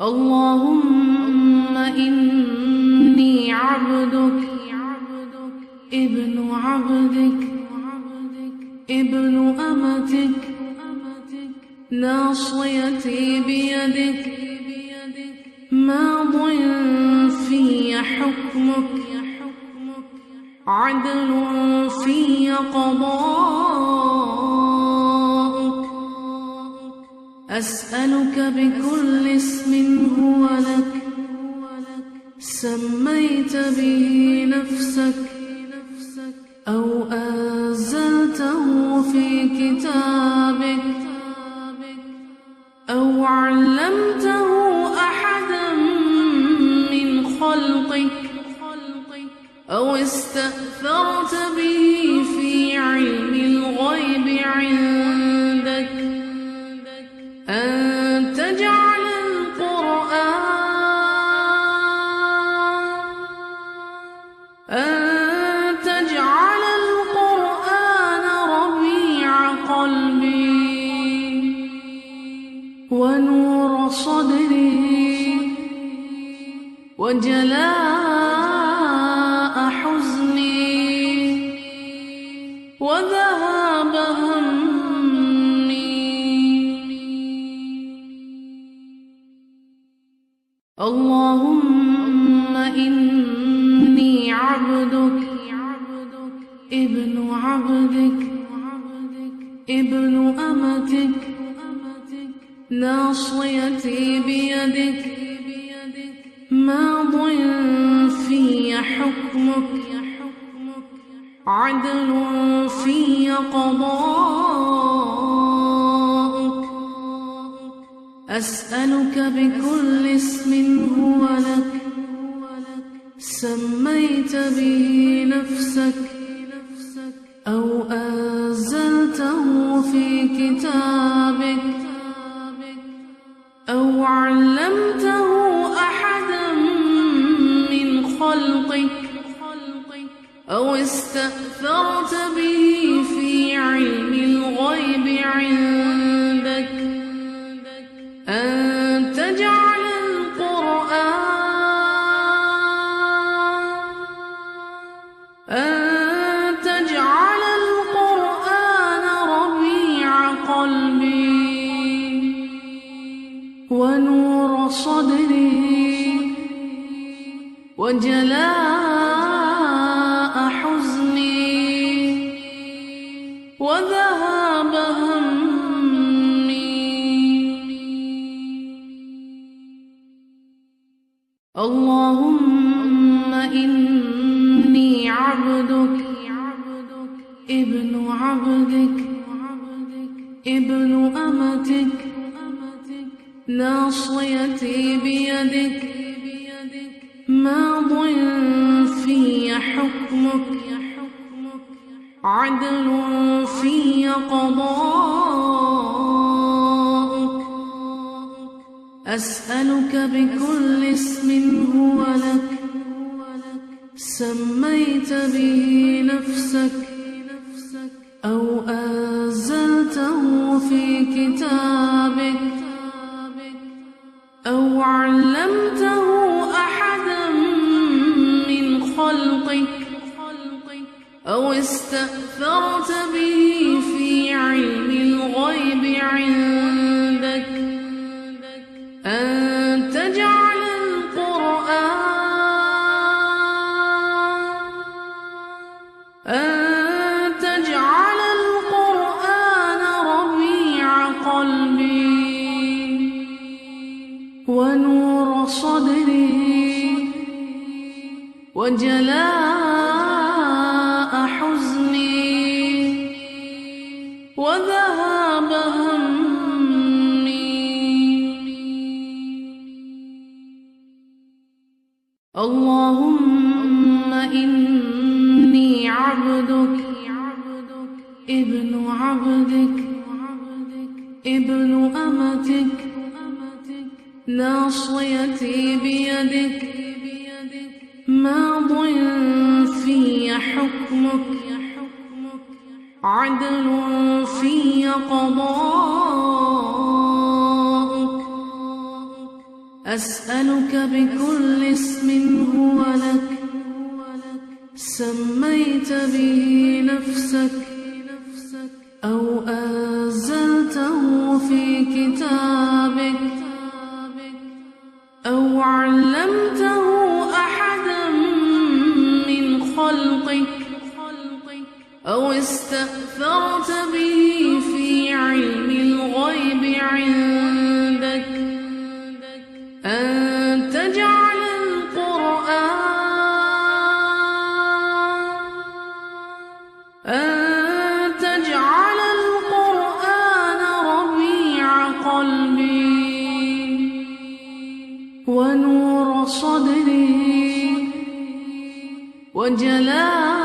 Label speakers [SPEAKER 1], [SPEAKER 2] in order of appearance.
[SPEAKER 1] اللهم إني عبدك ابن عبدك ابن أمتك ناصيتي بيدك ماض في حكمك عدل في قضاءك أسألك بكل اسم هو لك سميت به نفسك أو أنزلته في كتابك أو علمته أحدا من خلقك أو استأثرت به في علم الغيب عندك أن تجعل القرآن ربيع قلبي ونور صدري وجلاء حزني وذهاب همي. اللهم إني عبدك ابن عبدك ابن أمتك ناصيتي بيدك ماض في حكمك عدل في قضاءك أسألك بكل اسم هو لك سميت به نفسك أو أنزلته في كتابك أو علمته أحدا من خلقك أو استأثرت به في علم الغيب عندك أن تجعل القرآن ربيع قلبي ونور صدري وجلاء حزني وذهاب همي. اللهم إني عبدك ابن عبدك ابن أمتك ناصيتي بيدك ماض في حكمك عدل في قضاءك أسألك بكل اسم هو لك سميت به نفسك أو أنزلته في كتابك أو علمته أحدا من خلقك أو استأثرت به في علم الغيب عندك أن تجعل القرآن ربيع قلبي ونور صدري وجلاء حزني وذهاب همي. اللهم إني عبدك ابن عبدك ابن أمتك ناصيتي بيدك ماض في حكمك عدل في قضاءك أسألك بكل اسم هو لك سميت به نفسك أو أنزلته في كتابك أو علمته أحدا من خلقك أو استأثرت به في علم الغيب عندك أن تجعل القرآن ربيع قلبي ونور صدري وجلاء